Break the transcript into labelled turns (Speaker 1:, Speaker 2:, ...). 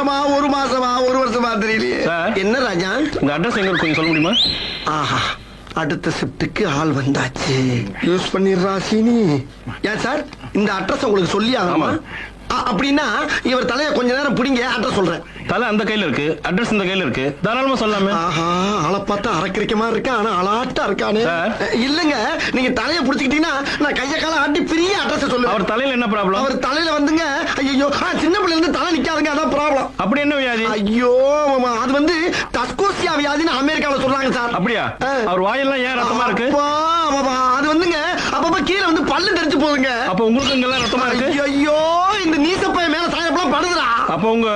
Speaker 1: வாரமா, ஒரு மாசமா, ஒரு வருஷமா தெரியலையே. என்ன ராஜா,
Speaker 2: உங்க அட்ரஸ் எங்க இருக்கு சொல்ல முடியுமா?
Speaker 1: ஆஹா, அடுத்த ஷிப்டுக்கு ஆள் வந்தாச்சு. யூஸ் பண்ணிடுறா சீனி. ஏன் சார், இந்த அட்ரஸ் உங்களுக்கு சொல்லி ஆகணுமா? அப்படின்னா இவர் தலைய கொஞ்ச நேரம் பிடிங்க, அட்ரஸ் சொல்றேன்.
Speaker 2: தலை அந்த கையில இருக்கு, அட்ரஸ் இந்த கையில இருக்கு, தாராளமா சொல்லலாமே.
Speaker 1: ஆஹா, ஆளை பார்த்தா அரக்கிரிக்க மாதிரி இருக்கா, ஆனா அலாட்டா இருக்கானே. இல்லங்க, நீங்க தலைய புடிச்சுக்கிட்டீங்கன்னா நான் கைய கால ஆட்டி பெரிய அட்ரஸ் சொல்லுவேன்.
Speaker 2: அவர் தலையில என்ன ப்ராப்ளம்?
Speaker 1: அவர் தலையில வந்துங்க, ஐயோ சின்ன பிள்ளைல இருந்து தலை நிக்காதுங்க, அதான் ப்ராப்ளம்.
Speaker 2: அப்படி என்ன வியாதி?
Speaker 1: ஐயோ, அது வந்து டஸ்கோசியா வியாதின்னு அமெரிக்காவில் சொல்றாங்க சார்.
Speaker 2: அப்படியா? அவர் வாயெல்லாம் ஏன் ரத்தமா இருக்கு?
Speaker 1: அது வந்துங்க அப்பப்ப கீழே வந்து பல்லு தெரிச்சு போகுதுங்க.
Speaker 2: அப்ப உங்களுக்கு இங்கெல்லாம் ரத்தமா இருக்கு?
Speaker 1: ஐயோ, இந்த நீசப்பைய மேல சாயப்பெல்லாம் படுதுடா.
Speaker 2: அப்ப உங்க